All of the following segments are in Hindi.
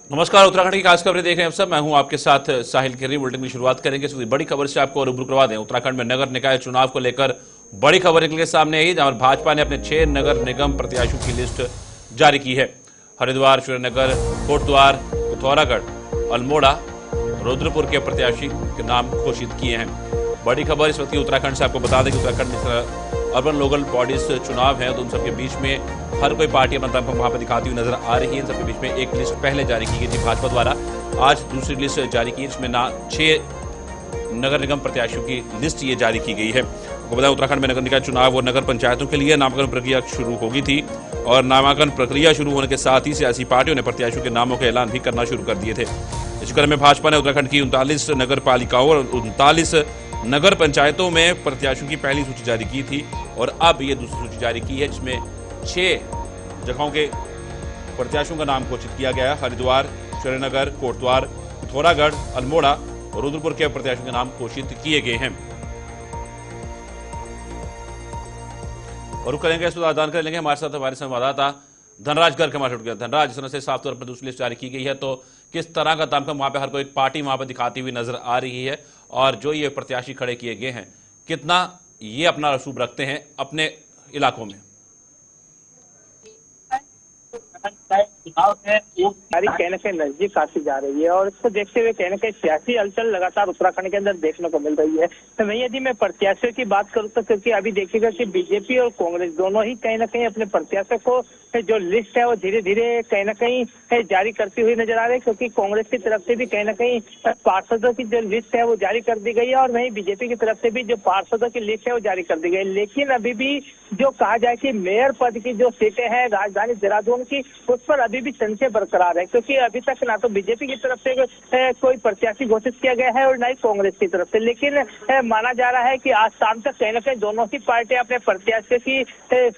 नमस्कार, उत्तराखंड की खास खबरें देख रहे हैं आप सब। मैं हूं आपके साथ साहिल किरी। बुलेटिन की शुरुआत करेंगे बड़ी खबर से आपको रूबरू करवा दें। उत्तराखंड में नगर निकाय चुनाव को लेकर बड़ी खबर निकल के सामने आई, जहां भाजपा ने अपने 6 नगर निगम प्रत्याशियों की लिस्ट जारी की है। हरिद्वार, श्रीनगर, कोटद्वार, पिथौरागढ़, अल्मोड़ा, रुद्रपुर के प्रत्याशी के नाम घोषित किए हैं। बड़ी खबर इस वक्त की उत्तराखंड से आपको बता दें कि उत्तराखंड में अर्बन लोकल बॉडीज चुनाव है, तो उन सबके बीच में हर कोई पार्टी अपना दम वहां पर दिखाती हुई नजर आ रही है। इन सबके बीच में एक लिस्ट पहले जारी की गई थी भाजपा द्वारा, आज दूसरी लिस्ट जारी की, जिसमें 6 नगर निगम प्रत्याशियों की लिस्ट ये जारी की गई है। आपको बताएं, उत्तराखंड में नगर निकाय चुनाव और नगर पंचायतों के लिए नामांकन प्रक्रिया शुरू हो गई थी, और नामांकन प्रक्रिया शुरू होने के साथ ही सियासी पार्टियों ने प्रत्याशियों के नामों के ऐलान भी करना शुरू कर दिए थे। इस क्रम में भाजपा ने उत्तराखंड की 39 नगर पालिकाओं और 39 नगर पंचायतों में प्रत्याशियों की पहली सूची जारी की थी, और अब ये दूसरी सूची जारी की है, जिसमें 6 जगहों के प्रत्याशियों का नाम घोषित किया गया है। हरिद्वार, श्रीनगर, कोटद्वार, पिथौरागढ़, अल्मोड़ा और रुद्रपुर के प्रत्याशियों के नाम घोषित किए गए हैं। और करेंगे इस पर जानकारी लेंगे हमारे साथ हमारे संवाददाता धनराज गर्ग हमारे जुड़ गया। धनराज, इस तरह से साफ तौर पर दूसरी लिस्ट जारी की गई है, तो किस तरह का दमखम वहां पे हर कोई पार्टी वहां पर दिखाती हुई नजर आ रही है, और जो ये प्रत्याशी खड़े किए गए हैं कितना ये अपना रसूख रखते हैं अपने इलाकों में? चुनाव है वो तारीख कहने से नजदीक आती जा रही है, और इसको देखते हुए कहने के सियासी हलचल लगातार उत्तराखंड के अंदर देखने को मिल रही है। तो वहीं यदि मैं प्रत्याशियों की बात करूं तो क्योंकि अभी देखिएगा कि बीजेपी और कांग्रेस दोनों ही कहीं ना कहीं अपने प्रत्याशियों को जो लिस्ट है वो धीरे धीरे कहीं ना कहीं जारी करती हुई नजर आ रही है, क्योंकि कांग्रेस की तरफ से भी कहीं ना कहीं पार्षदों की जो लिस्ट है वो जारी कर दी गई है, और वहीं बीजेपी की तरफ से भी जो पार्षदों की लिस्ट है वो जारी कर दी गई। लेकिन अभी भी जो कहा जाए कि मेयर पद की जो सीटें हैं राजधानी देहरादून की, उस पर अभी भी संशय बरकरार है, क्योंकि अभी तक ना तो बीजेपी की तरफ से कोई प्रत्याशी घोषित किया गया है और ना ही कांग्रेस की तरफ से। लेकिन माना जा रहा है कि आज शाम तक कहीं ना कहीं दोनों ही पार्टियां अपने प्रत्याशियों की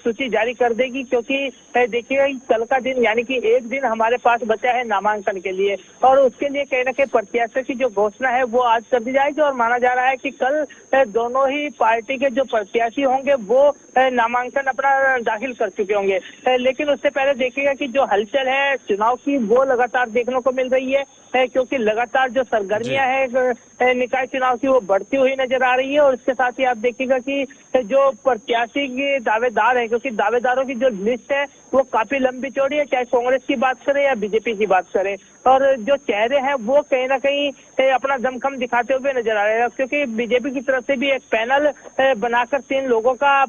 सूची जारी कर देगी, क्योंकि देखिए कल का दिन यानी कि एक दिन हमारे पास बचा है नामांकन के लिए, और उसके लिए कहीं ना कहीं प्रत्याशियों की जो घोषणा है वो आज कर दी जाएगी। और माना जा रहा है कि कल दोनों ही पार्टी के जो प्रत्याशी होंगे वो नामांकन अपना दाखिल कर चुके होंगे। लेकिन उससे पहले देखिएगा कि जो हलचल है चुनाव की वो लगातार देखने को मिल रही है, क्योंकि लगातार जो सरगर्मियां है निकाय चुनाव की वो बढ़ती हुई नजर आ रही है। और इसके साथ ही आप देखिएगा कि जो प्रत्याशी के दावेदार है, क्योंकि दावेदारों की जो लिस्ट है वो काफी लंबी चौड़ी है, चाहे कांग्रेस की बात करें या बीजेपी की बात करें, और जो चेहरे हैं वो कहीं ना कहीं अपना दमखम दिखाते हुए नजर आ रहे हैं, क्योंकि बीजेपी की तरफ से भी एक पैनल बनाकर 3 लोगों का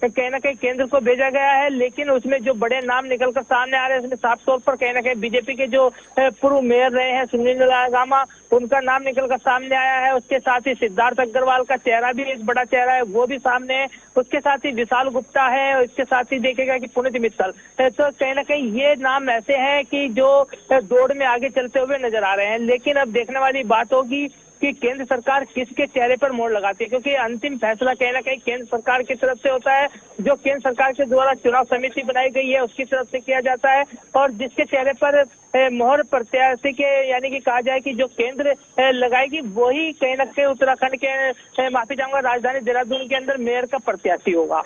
कहीं ना कहीं केंद्र को भेजा गया है। लेकिन उसमें जो बड़े नाम निकलकर सामने आ रहे हैं उसमें साफ तौर पर कहीं ना कहीं बीजेपी के जो पूर्व मेयर रहे हैं सुनील गामा, उनका नाम निकलकर सामने आया है। उसके साथ ही सिद्धार्थ अग्रवाल का चेहरा भी एक बड़ा चेहरा है, वो भी सामने है। उसके साथ ही विशाल गुप्ता है, और इसके साथ ही देखेगा कि पुनीत मित्तल। तो कहीं ना कहीं ये नाम ऐसे हैं कि जो दौड़ में आगे चलते हुए नजर आ रहे हैं। लेकिन अब देखने वाली बात होगी कि केंद्र सरकार किसके चेहरे पर मोड़ लगाती है, क्योंकि अंतिम फैसला कहीं ना कहीं केंद्र सरकार की तरफ से होता है। जो केंद्र सरकार के द्वारा चुनाव समिति बनाई गई है उसकी तरफ से किया जाता है, और जिसके चेहरे पर मोहर प्रत्याशी के यानी कि कहा जाए कि जो केंद्र लगाएगी वही कहीं ना कहीं उत्तराखंड के माफी चाहूंगा राजधानी देहरादून के अंदर मेयर का प्रत्याशी होगा।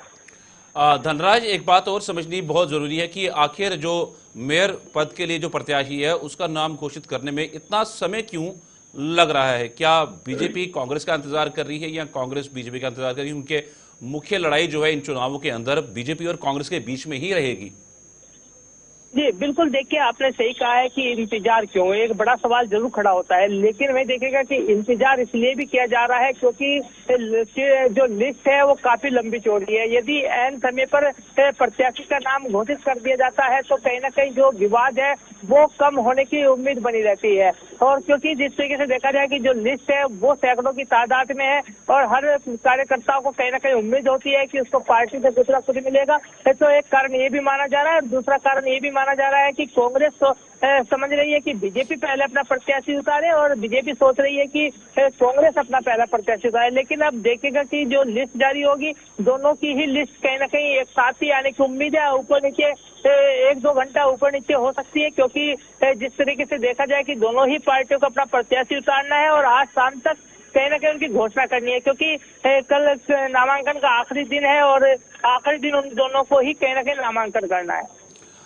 धनराज, एक बात और समझनी बहुत जरूरी है कि आखिर जो मेयर पद के लिए जो प्रत्याशी है उसका नाम घोषित करने में इतना समय क्यों लग रहा है? क्या बीजेपी कांग्रेस का इंतजार कर रही है या कांग्रेस बीजेपी का इंतजार कर रही है? उनके मुख्य लड़ाई जो है इन चुनावों के अंदर बीजेपी और कांग्रेस के बीच में ही रहेगी। जी बिल्कुल, देखिए आपने सही कहा है कि इंतजार क्यों, एक बड़ा सवाल जरूर खड़ा होता है। लेकिन वही देखेगा कि इंतजार इसलिए भी किया जा रहा है क्योंकि जो लिस्ट है वो काफी लंबी चौड़ी है। यदि ऐन समय पर प्रत्याशी का नाम घोषित कर दिया जाता है तो कहीं ना कहीं जो विवाद है वो कम होने की उम्मीद बनी रहती है। और क्योंकि जिस तरीके से देखा जाए कि जो लिस्ट है वो सैकड़ों की तादाद में है, और हर कार्यकर्ताओं को कहीं ना कहीं उम्मीद होती है कि उसको पार्टी से दूसरा कुछ मिलेगा। तो एक कारण ये भी माना जा रहा है, और दूसरा कारण ये भी माना जा रहा है कि कांग्रेस तो समझ रही है कि बीजेपी पहले अपना प्रत्याशी उतारे, और बीजेपी सोच रही है कि कांग्रेस अपना पहला प्रत्याशी उतारे। लेकिन अब देखेगा कि जो लिस्ट जारी होगी दोनों की ही लिस्ट कहीं ना कहीं एक साथ ही आने की उम्मीद है। ऊपर नीचे 1-2 घंटा ऊपर नीचे हो सकती है, क्योंकि जिस तरीके से देखा जाए कि दोनों ही पार्टियों को अपना प्रत्याशी उतारना है और आज शाम तक कहीं ना कहीं उनकी घोषणा करनी है, क्योंकि कल नामांकन का आखिरी दिन है और आखिरी दिन उन दोनों को ही कहीं ना कहीं नामांकन करना है।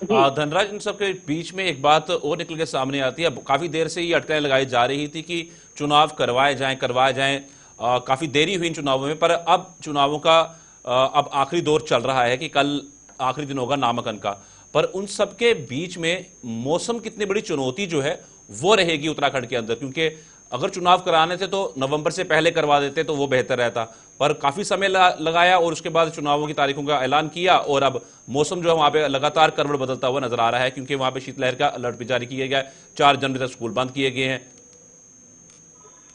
जी। धनराज, इन सब के बीच में एक बात और निकल के सामने आती है। अब काफी देर से ये अटकलें लगाई जा रही थी कि चुनाव करवाए जाएं। काफी देरी हुई इन चुनावों में, पर अब चुनावों का अब आखिरी दौर चल रहा है कि कल आखिरी दिन होगा नामांकन का। पर उन सब के बीच में मौसम कितनी बड़ी चुनौती जो है वो रहेगी उत्तराखंड के अंदर, क्योंकि अगर चुनाव कराने थे तो नवंबर से पहले करवा देते तो वो बेहतर रहता। पर काफी समय लगाया और उसके बाद चुनावों की तारीखों का ऐलान किया, और अब मौसम जो है वहां पे लगातार करवट बदलता हुआ नजर आ रहा है, क्योंकि वहां पे शीतलहर का अलर्ट भी जारी किया गया है। 4 जनवरी तक स्कूल बंद किए गए हैं।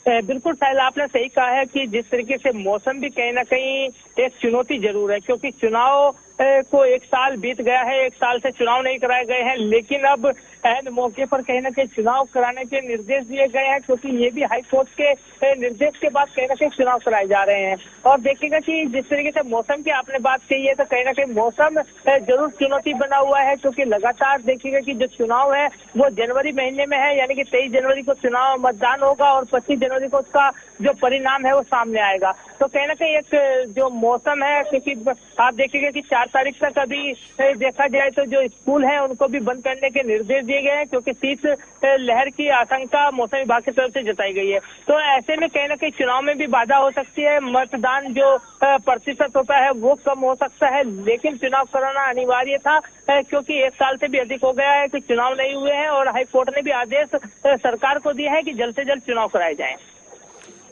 बिल्कुल साहिल, आपने सही कहा है कि जिस तरीके से मौसम भी कहीं ना कहीं एक चुनौती जरूर है, क्योंकि चुनाव को 1 साल बीत गया है, 1 साल से चुनाव नहीं कराए गए हैं, लेकिन अब ऐन मौके पर कहीं ना कहीं चुनाव कराने के निर्देश दिए गए हैं, क्योंकि ये भी हाई कोर्ट के निर्देश के बाद कहीं ना कहीं चुनाव कराए जा रहे हैं। और देखिएगा कि जिस तरीके से मौसम की आपने बात कही है, तो कहीं ना कहीं मौसम जरूर चुनौती बना हुआ है, क्योंकि लगातार देखिएगा कि जो चुनाव है वो जनवरी महीने में है, यानी कि 23 जनवरी को चुनाव मतदान होगा और 25 जनवरी को उसका जो परिणाम है वो सामने आएगा। तो कहीं ना कहीं एक जो मौसम है, क्योंकि आप देखिएगा कि 4 तारीख तक अभी देखा जाए तो जो स्कूल है उनको भी बंद करने के निर्देश दिए गए हैं, क्योंकि शीत लहर की आशंका मौसम विभाग की तरफ से जताई गई है। तो ऐसे में कहीं ना कहीं चुनाव में भी बाधा हो सकती है, मतदान जो प्रतिशत होता है वो कम हो सकता है, लेकिन चुनाव कराना अनिवार्य था, क्योंकि 1 साल से भी अधिक हो गया है कि चुनाव नहीं हुए हैं, और हाई कोर्ट ने भी आदेश सरकार को दिया है कि जल्द से जल्द चुनाव कराए जाएं।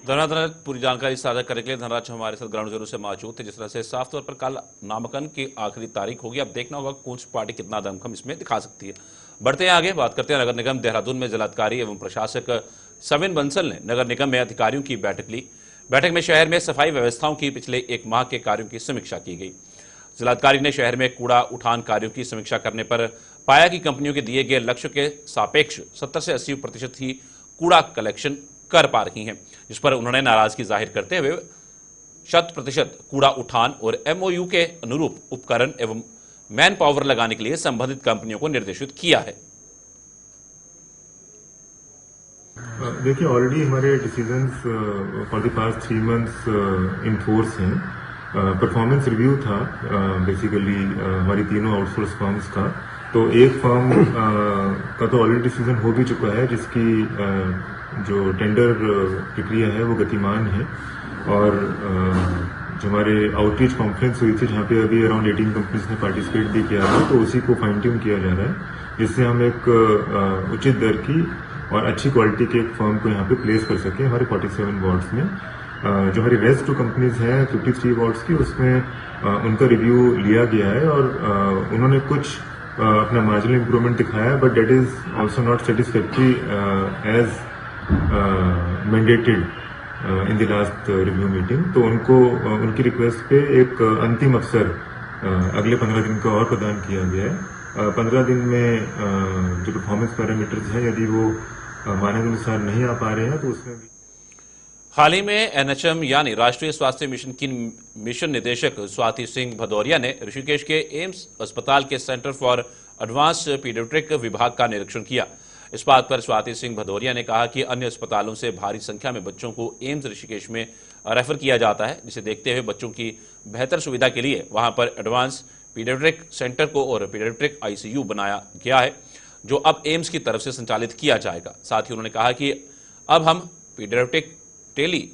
धन्यवाद। पूरी जानकारी साझा करने के लिए धनराज हमारे साथ ग्राउंड जीरो से मौजूद थे। जिस तरह से साफ तौर पर कल नामांकन की आखिरी तारीख होगी, अब देखना होगा कौन सी पार्टी कितना दमखम इसमें दिखा सकती है। बढ़ते हैं आगे, बात करते हैं नगर निगम देहरादून में जिलाधिकारी एवं प्रशासक सविन बंसल ने नगर निगम में अधिकारियों की बैठक ली। बैठक में शहर में सफाई व्यवस्थाओं की पिछले 1 माह के कार्यों की समीक्षा की गई। जिलाधिकारी ने शहर में कूड़ा उठान कार्यों की समीक्षा करने पर पाया कि कंपनियों के दिए गए लक्ष्य के सापेक्ष 70 से 80% ही कूड़ा कलेक्शन कर पा रही हैं, जिस पर उन्होंने नाराजगी जाहिर करते हुए 100% कूड़ा उठान और एमओयू के अनुरूप उपकरण एवं मैन पावर लगाने के लिए संबंधित कंपनियों को निर्देशित किया है। देखिए, ऑलरेडी हमारे decisions for the past 3 months in force हैं। परफॉर्मेंस रिव्यू था बेसिकली हमारी तीनों आउटसोर्स फर्म्स का। तो एक फर्म का तो ऑलरेडी डिसीजन हो भी चुका है, जिसकी जो टेंडर प्रक्रिया है वो गतिमान है। और जो हमारे आउटरीच कॉन्फ्रेंस हुई थी, जहाँ पे अभी अराउंड 18 कंपनीज ने पार्टिसिपेट भी किया था, तो उसी को फाइन ट्यून किया जा रहा है, जिससे हम एक उचित दर की और अच्छी क्वालिटी के एक फर्म को यहाँ पे प्लेस कर सके हमारे 47 वार्ड्स में। जो हमारी रेस्ट जो कंपनीज हैं 53 वार्ड्स की, उसमें उनका रिव्यू लिया गया है, और उन्होंने कुछ अपना मार्जिनल इंप्रूवमेंट दिखाया, but that is also not satisfactory as mandated in the last review meeting. तो उनको उनकी रिक्वेस्ट पे एक अंतिम अवसर अगले 15 दिन का और प्रदान किया गया है। 15 दिन में जो परफॉर्मेंस पैरामीटर्स हैं, यदि वो मानक अनुसार नहीं आ पा रहे हैं, तो उसमें भी। हाल ही में एनएचएम यानी राष्ट्रीय स्वास्थ्य मिशन की मिशन निदेशक स्वाति सिंह भदौरिया ने ऋषिकेश के एम्स अस्पताल के सेंटर फॉर एडवांस पीडियाट्रिक विभाग का निरीक्षण किया। इस बात पर स्वाति सिंह भदौरिया ने कहा कि अन्य अस्पतालों से भारी संख्या में बच्चों को एम्स ऋषिकेश में रेफर किया जाता है, जिसे देखते हुए बच्चों की बेहतर सुविधा के लिए वहां पर एडवांस पीडियाट्रिक सेंटर को और पीडियाट्रिक आईसीयू बनाया गया है, जो अब एम्स की तरफ से संचालित किया जाएगा। साथ ही उन्होंने कहा कि अब हम पीडियाट्रिक टेली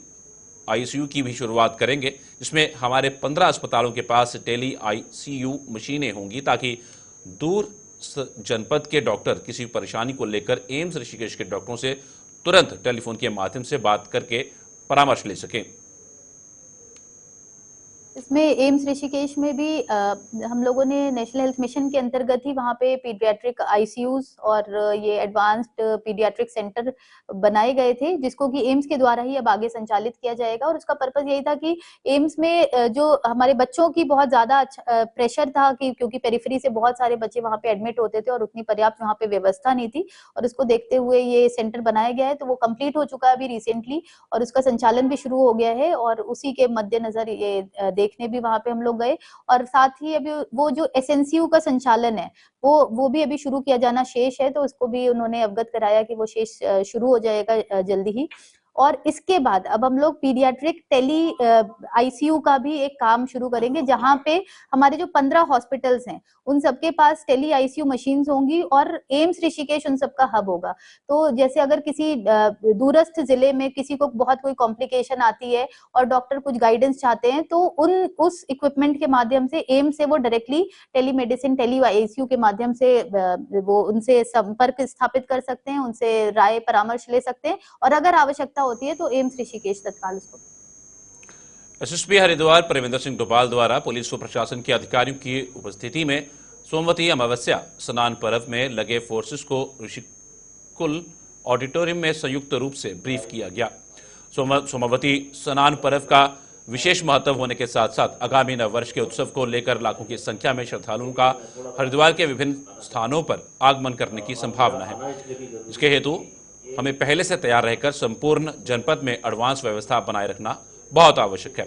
आईसीयू की भी शुरुआत करेंगे, जिसमें हमारे 15 अस्पतालों के पास टेली आईसीयू मशीनें होंगी, ताकि दूर जनपद के डॉक्टर किसी परेशानी को लेकर एम्स ऋषिकेश के डॉक्टरों से तुरंत टेलीफोन के माध्यम से बात करके परामर्श ले सकें। इसमें एम्स ऋषिकेश में भी हम लोगों ने नेशनल हेल्थ मिशन के अंतर्गत ही वहाँ पे पीडियाट्रिक आईसीयूज और ये एडवांस्ड पीडियाट्रिक सेंटर बनाए गए थे, जिसको कि एम्स के द्वारा ही अब आगे संचालित किया जाएगा। और उसका पर्पस यही था कि एम्स में जो हमारे बच्चों की बहुत ज्यादा प्रेशर था, कि क्योंकि पेरिफेरी से बहुत सारे बच्चे वहाँ पे एडमिट होते थे और उतनी पर्याप्त वहाँ पे व्यवस्था नहीं थी, और उसको देखते हुए ये सेंटर बनाया गया है। तो वो कंप्लीट हो चुका है अभी रिसेंटली, और उसका संचालन भी शुरू हो गया है, और उसी के मद्देनजर ये देखने भी वहां पे हम लोग गए। और साथ ही अभी वो जो एसएनसीयू का संचालन है वो भी अभी शुरू किया जाना शेष है, तो उसको भी उन्होंने अवगत कराया कि वो शेष शुरू हो जाएगा जल्दी ही। और इसके बाद अब हम लोग पीडियाट्रिक टेली आईसीयू का भी एक काम शुरू करेंगे, जहां पे हमारे जो 15 हॉस्पिटल्स हैं उन सबके पास टेली आईसीयू मशीन्स होंगी और एम्स ऋषिकेश उन सबका हब होगा। तो जैसे अगर किसी दूरस्थ जिले में किसी को बहुत कोई कॉम्प्लिकेशन आती है और डॉक्टर कुछ गाइडेंस चाहते हैं, तो उस इक्विपमेंट के माध्यम से एम्स से वो डायरेक्टली टेलीमेडिसिन टेली आईसीयू के माध्यम से वो उनसे संपर्क स्थापित कर सकते हैं, उनसे राय परामर्श ले सकते हैं और अगर आवश्यकता होती है तो एम्स ऋषिकेश तत्काल उसको। एसएसपी हरिद्वार परविंदर सिंह डोभाल द्वारा पुलिस व प्रशासन के अधिकारियों की उपस्थिति में सोमवती अमावस्या स्नान पर्व में लगे फोर्सेस को ऋषिकुल ऑडिटोरियम में संयुक्त रूप से ब्रीफ किया गया। सोमवती स्नान पर्व का विशेष महत्व होने के साथ साथ आगामी नव वर्ष के उत्सव को लेकर लाखों की संख्या में श्रद्धालुओं का हरिद्वार के विभिन्न स्थानों पर आगमन करने की संभावना है। इसके हेतु हमें पहले से तैयार रहकर संपूर्ण जनपद में एडवांस व्यवस्था बनाए रखना बहुत आवश्यक है।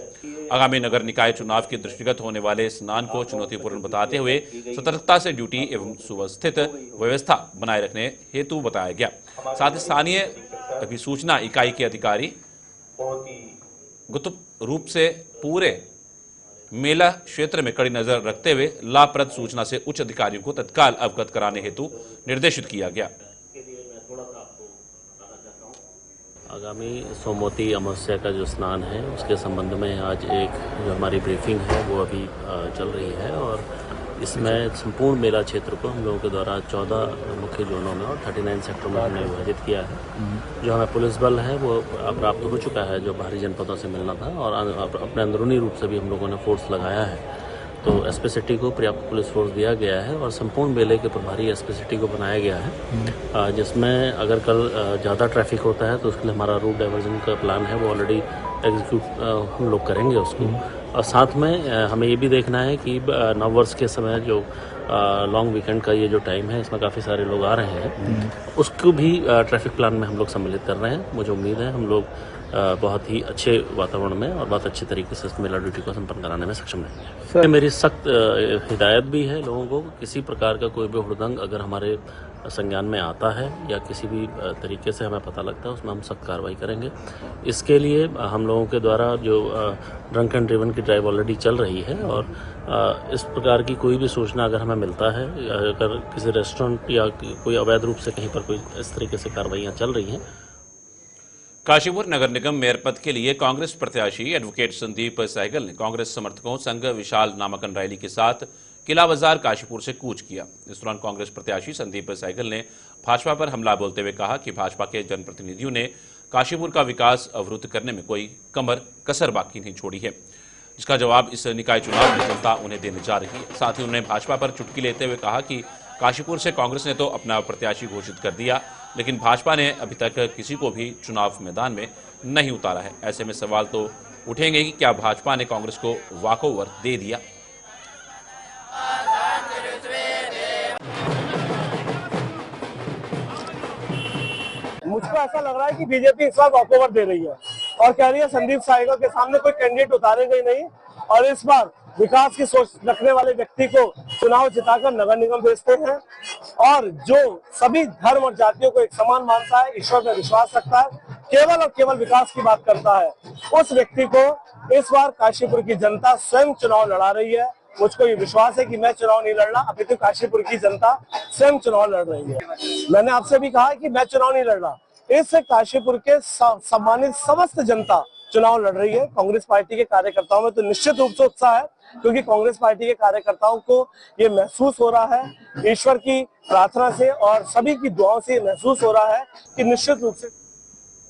आगामी नगर निकाय चुनाव के दृष्टिगत होने वाले स्नान को चुनौतीपूर्ण बताते हुए सतर्कता से ड्यूटी एवं सुव्यवस्थित व्यवस्था बनाए रखने हेतु बताया गया। साथ ही स्थानीय अभिसूचना इकाई के अधिकारी गुप्त रूप से पूरे मेला क्षेत्र में कड़ी नजर रखते हुए लाभप्रद सूचना से उच्च अधिकारियों को तत्काल अवगत कराने हेतु निर्देशित किया गया। आगामी सोमवती अमावस्या का जो स्नान है उसके संबंध में आज एक जो हमारी ब्रीफिंग है वो अभी चल रही है और इसमें संपूर्ण मेला क्षेत्र को हम लोगों के द्वारा 14 मुख्य जोनों में और 39 सेक्टर में हमने विभाजित किया है। जो हमें पुलिस बल है वो प्राप्त हो चुका है जो बाहरी जनपदों से मिलना था और अपने अंदरूनी रूप से भी हम लोगों ने फोर्स लगाया है। तो एसपी सिटी को पर्याप्त पुलिस फोर्स दिया गया है और संपूर्ण मेले के प्रभारी एसपी सिटी को बनाया गया है, जिसमें अगर कल ज़्यादा ट्रैफिक होता है तो उसके लिए हमारा रूट डाइवर्जन का प्लान है वो ऑलरेडी एग्जीक्यूट हम लोग करेंगे उसको। और साथ में हमें ये भी देखना है कि नववर्ष के समय जो लॉन्ग वीकेंड का ये जो टाइम है इसमें काफ़ी सारे लोग आ रहे हैं, उसको भी ट्रैफिक प्लान में हम लोग सम्मिलित कर रहे हैं। मुझे उम्मीद है हम लोग बहुत ही अच्छे वातावरण में और बहुत अच्छे तरीके से मेला ड्यूटी को संपन्न कराने में सक्षम रहेंगे। मेरी सख्त हिदायत भी है लोगों को, किसी प्रकार का कोई भी हुड़दंग अगर हमारे संज्ञान में आता है या किसी भी तरीके से हमें पता लगता है उसमें हम सख्त कार्रवाई करेंगे। इसके लिए हम लोगों के द्वारा जो ड्रंक एंड ड्रिवन की ड्राइव ऑलरेडी चल रही है और इस प्रकार की कोई भी सूचना अगर हमें मिलता है, अगर किसी रेस्टोरेंट या कोई अवैध रूप से कहीं पर कोई इस तरीके से कार्रवाइयाँ चल रही हैं। काशीपुर नगर निगम मेयर पद के लिए कांग्रेस प्रत्याशी एडवोकेट संदीप सहगल ने कांग्रेस समर्थकों संघ विशाल नामांकन रैली के साथ किला बाजार काशीपुर से कूच किया। इस दौरान कांग्रेस प्रत्याशी संदीप सहगल ने भाजपा पर हमला बोलते हुए कहा कि भाजपा के जनप्रतिनिधियों ने काशीपुर का विकास अवरुद्ध करने में कोई कसर बाकी नहीं छोड़ी है, जिसका जवाब इस निकाय चुनाव में जनता उन्हें देने जा रही है। साथ ही उन्होंने भाजपा पर चुटकी लेते हुए कहा कि काशीपुर से कांग्रेस ने तो अपना प्रत्याशी घोषित कर दिया, लेकिन भाजपा ने अभी तक किसी को भी चुनाव मैदान में नहीं उतारा है। ऐसे में सवाल तो उठेंगे कि क्या भाजपा ने कांग्रेस को वॉकओवर दे दिया। मुझको ऐसा लग रहा है कि बीजेपी इस बार वॉकओवर दे रही है और कह रही है संदीप सहगल के सामने कोई कैंडिडेट उतारेगा ही नहीं और इस बार विकास की सोच रखने वाले व्यक्ति को चुनाव जिताकर नगर निगम भेजते हैं और जो सभी धर्म और जातियों को एक समान मानता है, ईश्वर में विश्वास रखता है, केवल और केवल विकास की बात करता है, उस व्यक्ति को इस बार काशीपुर की जनता स्वयं चुनाव लड़ा रही है। मुझको ये विश्वास है कि मैं चुनाव नहीं लड़ रहा, अपितु काशीपुर की जनता स्वयं चुनाव लड़ रही है। मैंने आपसे भी कहा कि मैं चुनाव नहीं लड़ रहा, इससे काशीपुर के सम्मानित समस्त जनता चुनाव लड़ रही है। कांग्रेस पार्टी के कार्यकर्ताओं में तो निश्चित रूप से उत्साह है, क्योंकि कांग्रेस पार्टी के कार्यकर्ताओं को ये महसूस हो रहा है, ईश्वर की प्रार्थना से और सभी की दुआओं से महसूस हो रहा है कि निश्चित रूप से।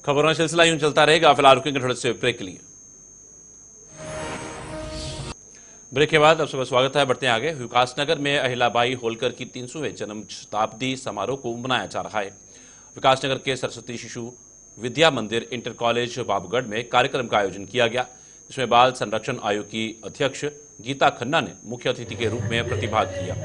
खबरों का सिलसिला यूं चलता रहेगा। फिलहाल रुकेंगे थोड़े से ब्रेक के लिए। ब्रेक के बाद आप सबका स्वागत है। बढ़ते हैं आगे। विकासनगर में अहिल्याबाई होलकर की 300वें जन्म शताब्दी समारोह को मनाया जा रहा है। विकासनगर के सरस्वती शिशु विद्या मंदिर इंटर कॉलेज बाबूगढ़ में कार्यक्रम का आयोजन किया गया, जिसमें बाल संरक्षण आयोग की अध्यक्ष गीता खन्ना ने मुख्य अतिथि के रूप में प्रतिभाग किया।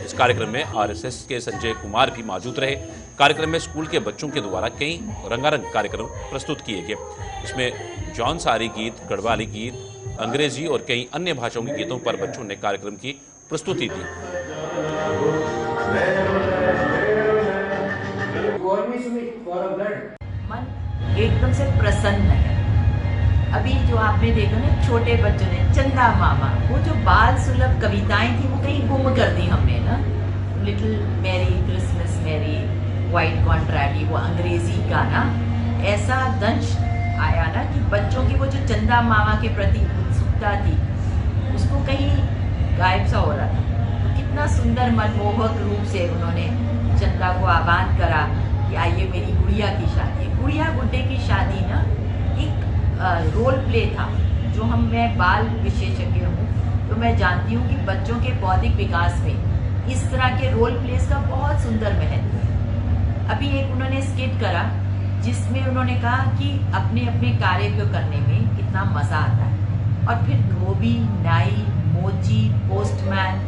इस कार्यक्रम में आरएसएस के संजय कुमार भी मौजूद रहे। कार्यक्रम में स्कूल के बच्चों के द्वारा कई रंगारंग कार्यक्रम प्रस्तुत किए गए। इसमें जौनसारी गीत, गढ़वाली गीत, अंग्रेजी और कई अन्य भाषाओं के गीतों पर बच्चों ने कार्यक्रम की प्रस्तुति दी। मन एकदम से प्रसन्न है। अभी जो आपने देखा ना छोटे बच्चों ने चंदा मामा, वो जो बाल सुलभ कविताएं थी वो कहीं गुम कर दी हमने ना। Little Mary, Christmas Mary, white कॉन्ट्रैटी, वो अंग्रेजी गाना ऐसा दंश आया ना कि बच्चों की वो जो चंदा मामा के प्रति उत्सुकता थी उसको कहीं गायब सा हो रहा था। तो कितना सुंदर मनमोहक रूप से उन्होंने चंदा को आह्वान करा कि आइए मेरी गुड़िया की शादी। गुड़िया गुड्डे की शादी ना एक रोल प्ले था। जो मैं बाल विशेषज्ञ हूँ तो मैं जानती हूँ कि बच्चों के बौद्धिक विकास में इस तरह के रोल प्लेस का बहुत सुंदर महत्व है। अभी एक उन्होंने स्किट करा जिसमें उन्होंने कहा कि अपने अपने कार्य को करने में कितना मजा आता है, और फिर धोबी, नाई, मोची, पोस्टमैन,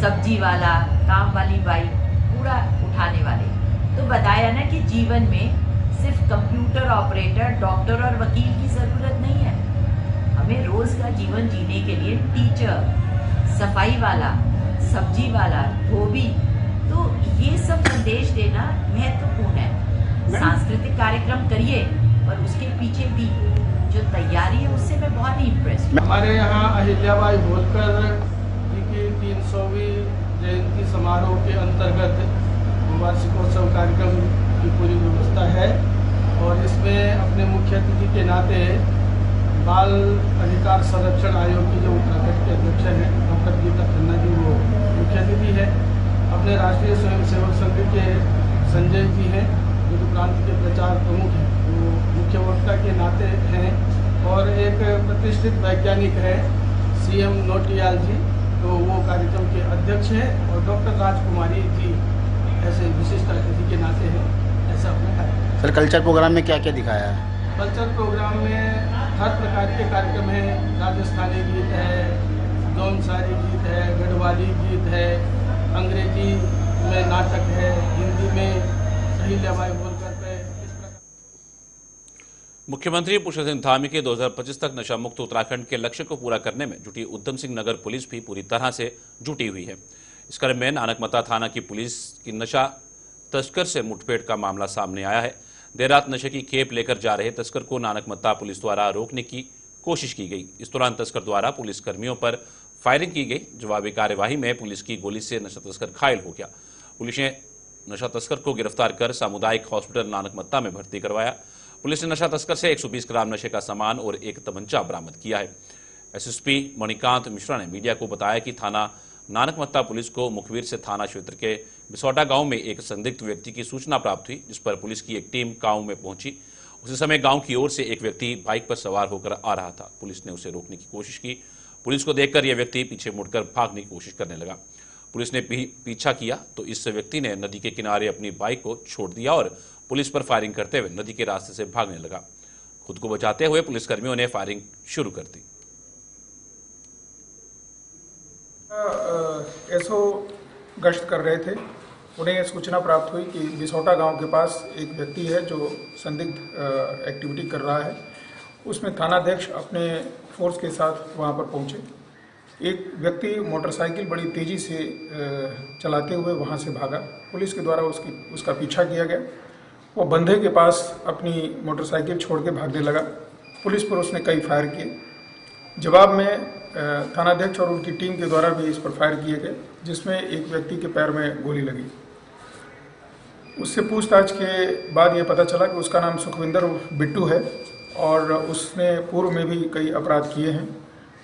सब्जी वाला, काम वाली बाई, कूड़ा उठाने वाले। तो बताया ना कि जीवन में सिर्फ कंप्यूटर ऑपरेटर, डॉक्टर और वकील की जरूरत नहीं है। हमें रोज का जीवन जीने के लिए टीचर, सफाई वाला, सब्जी वाला, धोबी, तो ये सब संदेश देना महत्वपूर्ण है। सांस्कृतिक कार्यक्रम करिए और उसके पीछे भी जो तैयारी है उससे मैं बहुत ही इम्प्रेस। हमारे यहाँ अहिल्याबाई होलकर जी की 300वीं जयंती समारोह के अंतर्गत वार्षिकोत्सव कार्यक्रम की पूरी व्यवस्था है, और इसमें अपने मुख्य अतिथि के नाते बाल अधिकार संरक्षण आयोग की जो उत्तराखंड के अध्यक्ष हैं डॉक्टर गीता खन्ना जी, वो मुख्य अतिथि है। अपने राष्ट्रीय स्वयंसेवक संघ के संजय जी हैं जो कि प्रांत के प्रचार प्रमुख हैं, वो मुख्य वक्ता के नाते हैं, और एक प्रतिष्ठित वैज्ञानिक है CM नोटियाल जी, तो वो कार्यक्रम के अध्यक्ष हैं, और डॉक्टर राजकुमारी जी ऐसे विशिष्ट अतिथि के नाते हैं। ऐसा अपना है सर। कल्चर प्रोग्राम में क्या क्या दिखाया है? कल्चर प्रोग्राम में हर प्रकार के कार्यक्रम हैं। राजस्थानी गीत है, जौनसारी गीत है, गढ़वाली गीत है, अंग्रेजी में नाटक है, हिंदी में अहिल्याबाई होलकर पे। मुख्यमंत्री पुष्कर सिंह धामी के 2025 तक नशा मुक्त उत्तराखंड के लक्ष्य को पूरा करने में जुटी उधम सिंह नगर पुलिस भी पूरी तरह से जुटी हुई है। इस क्रम में नानकमत्ता थाना की पुलिस की नशा तस्कर से मुठभेड़ का मामला सामने आया है। देर रात नशे की खेप लेकर जा रहे तस्कर को नानकमत्ता पुलिस द्वारा रोकने की कोशिश की गई। इस दौरान तस्कर द्वारा पुलिस कर्मियों पर फायरिंग की गई। जवाबी कार्यवाही में पुलिस की गोली से नशा तस्कर घायल हो गया। पुलिस ने नशा तस्कर को गिरफ्तार कर सामुदायिक हॉस्पिटल नानकमत्ता में भर्ती करवाया। पुलिस ने नशा तस्कर से 120 ग्राम नशे का सामान और एक तमंचा बरामद किया है। SSP मणिकांत मिश्रा ने मीडिया को बताया कि थाना नानकमत्ता पुलिस को मुखबिर से थाना क्षेत्र के बिसौटा गांव में एक संदिग्ध व्यक्ति की सूचना प्राप्त हुई, जिस पर पुलिस की एक टीम गांव में पहुंची। उसी समय गांव की ओर से एक व्यक्ति बाइक पर सवार होकर आ रहा था। पुलिस ने उसे रोकने की कोशिश की। पुलिस को देखकर यह व्यक्ति पीछे मुड़कर भागने की कोशिश करने लगा। पुलिस ने पीछा किया तो इस व्यक्ति ने नदी के किनारे अपनी बाइक को छोड़ दिया और पुलिस पर फायरिंग करते हुए नदी के रास्ते से भागने लगा। खुद को बचाते हुए पुलिसकर्मियों ने फायरिंग शुरू कर दी। एसओ गश्त कर रहे थे, उन्हें सूचना प्राप्त हुई कि बिसौटा गांव के पास एक व्यक्ति है जो संदिग्ध एक्टिविटी कर रहा है। उसमें थानाध्यक्ष अपने फोर्स के साथ वहां पर पहुंचे। एक व्यक्ति मोटरसाइकिल बड़ी तेज़ी से चलाते हुए वहां से भागा। पुलिस के द्वारा उसका पीछा किया गया। वो बंधे के पास अपनी मोटरसाइकिल छोड़ के भागने लगा। पुलिस पर उसने कई फायर किए। जवाब में थानाध्यक्ष और उनकी टीम के द्वारा भी इस पर फायर किए गए, जिसमें एक व्यक्ति के पैर में गोली लगी। उससे पूछताछ के बाद ये पता चला कि उसका नाम सुखविंदर बिट्टू है और उसने पूर्व में भी कई अपराध किए हैं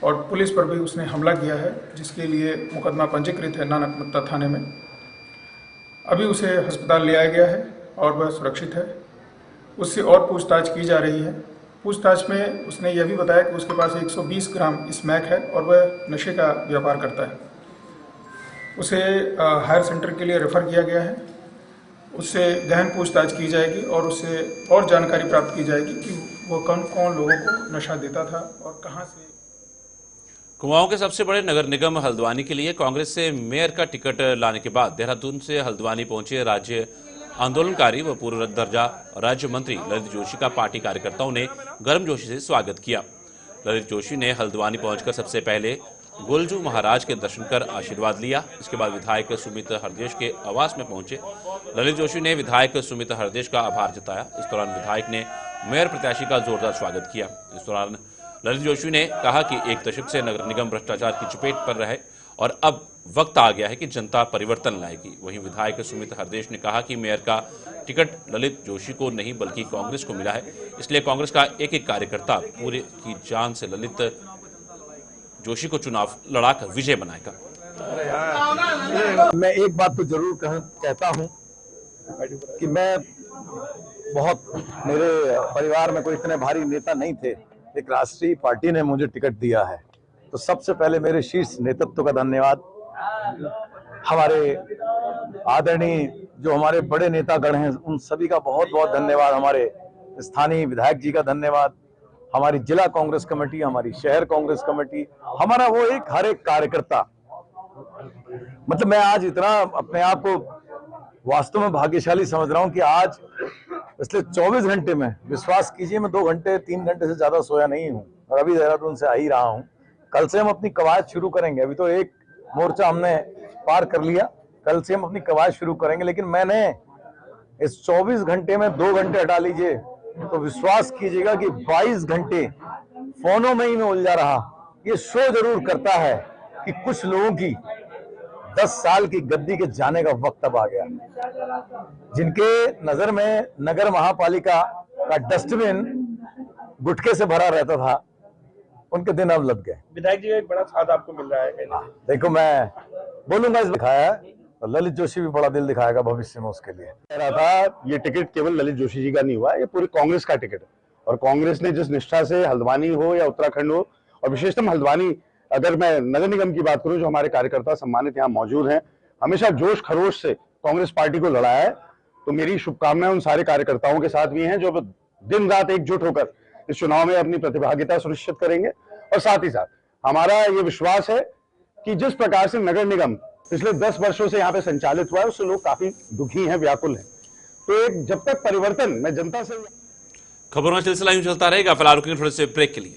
और पुलिस पर भी उसने हमला किया है, जिसके लिए मुकदमा पंजीकृत है नानकमत्ता थाने में। अभी उसे अस्पताल ले आया गया है और वह सुरक्षित है। उससे और पूछताछ की जा रही है। पूछताछ में उसने यह भी बताया कि उसके पास 120 ग्राम स्मैक है और वह नशे का व्यापार करता है। उसे हायर सेंटर के लिए रेफर किया गया है। उससे गहन पूछताछ की जाएगी और उससे और जानकारी प्राप्त की जाएगी कि वो कौन कौन लोगों को नशा देता था और कहां से। कुमाऊं के सबसे बड़े नगर निगम हल्द्वानी के लिए कांग्रेस से मेयर का टिकट लाने के बाद देहरादून से हल्द्वानी पहुंचे राज्य आंदोलनकारी व पूर्व दर्जा राज्य मंत्री ललित जोशी का पार्टी कार्यकर्ताओं ने गर्मजोशी से स्वागत किया। ललित जोशी ने हल्द्वानी पहुंचकर सबसे पहले गोलजू महाराज के दर्शन कर आशीर्वाद लिया। इसके बाद विधायक सुमित हरदेश के आवास में पहुंचे ललित जोशी ने विधायक सुमित हरदेश का आभार जताया। इस दौरान विधायक ने मेयर प्रत्याशी का जोरदार स्वागत किया। इस दौरान ललित जोशी ने कहा कि एक दशक से नगर निगम भ्रष्टाचार की चपेट पर रहे और अब वक्त आ गया है कि जनता परिवर्तन लाएगी। वहीं विधायक सुमित हरदेश ने कहा कि मेयर का टिकट ललित जोशी को नहीं बल्कि कांग्रेस को मिला है, इसलिए कांग्रेस का एक एक कार्यकर्ता पूरे की जान से ललित जोशी को चुनाव लड़ाकर विजय बनाएगा। मैं एक बात तो जरूर कहता हूं कि मैं मेरे परिवार में कोई इतने भारी नेता नहीं थे, एक राष्ट्रीय पार्टी ने मुझे टिकट दिया है, तो सबसे पहले मेरे शीर्ष नेतृत्व का धन्यवाद। हमारे आदरणीय जो हमारे बड़े नेतागण हैं उन सभी का बहुत बहुत धन्यवाद। हमारे स्थानीय विधायक जी का धन्यवाद, हमारी जिला कांग्रेस कमेटी, हमारी शहर कांग्रेस कमेटी, हमारा वो हर एक कार्यकर्ता। मतलब मैं आज इतना अपने आप को वास्तव में भाग्यशाली समझ रहा हूं कि आज पिछले 24 घंटे में, विश्वास कीजिए, मैं 2 घंटे 3 घंटे से ज्यादा सोया नहीं हूं और अभी देहरादून से आ ही रहा हूं। कल से हम अपनी कवायद शुरू करेंगे। अभी तो एक मोर्चा हमने पार कर लिया, कल से हम अपनी कवायद शुरू करेंगे। लेकिन मैंने इस 24 घंटे में 2 घंटे हटा लीजिए तो विश्वास कीजिएगा कि 22 घंटे फोनों में ही मैं उलझा रहा। ये शो जरूर करता है कि कुछ लोगों की 10 साल की गद्दी के जाने का वक्त अब आ गया। जिनके नजर में नगर महापालिका का डस्टबिन गुटखे से भरा रहता था, उनके दिन अब लग गए। विधायक जी का एक बड़ा साथ आपको मिल रहा है। देखो, मैं बोलूंगा इस दिखाया है तो ललित जोशी भी बड़ा दिल दिखाएगा भविष्य में उसके लिए। कह रहा था ये टिकट केवल ललित जोशी जी का नहीं हुआ, ये पूरी कांग्रेस का टिकट है और कांग्रेस ने जिस निष्ठा से हल्द्वानी हो या उत्तराखंड हो, और विशेषतः हल्द्वानी, अगर मैं नगर निगम की बात करूं, जो हमारे कार्यकर्ता सम्मानित यहाँ मौजूद हैं, हमेशा जोश खरोश से कांग्रेस पार्टी को लड़ाया है। तो मेरी शुभकामनाएं उन सारे कार्यकर्ताओं के साथ भी हैं जो दिन रात एकजुट होकर इस चुनाव में अपनी प्रतिभागिता सुनिश्चित करेंगे। और साथ ही साथ हमारा ये विश्वास है कि जिस प्रकार से नगर निगम पिछले 10 वर्षों से यहाँ पे संचालित हुआ है, उससे लोग काफी दुखी हैं, व्याकुल हैं। तो एक जब तक परिवर्तन, मैं जनता से खबरों का सिलसिला यूं चलता रहेगा। फिलहाल रुकेंगे थोड़े से ब्रेक के लिए।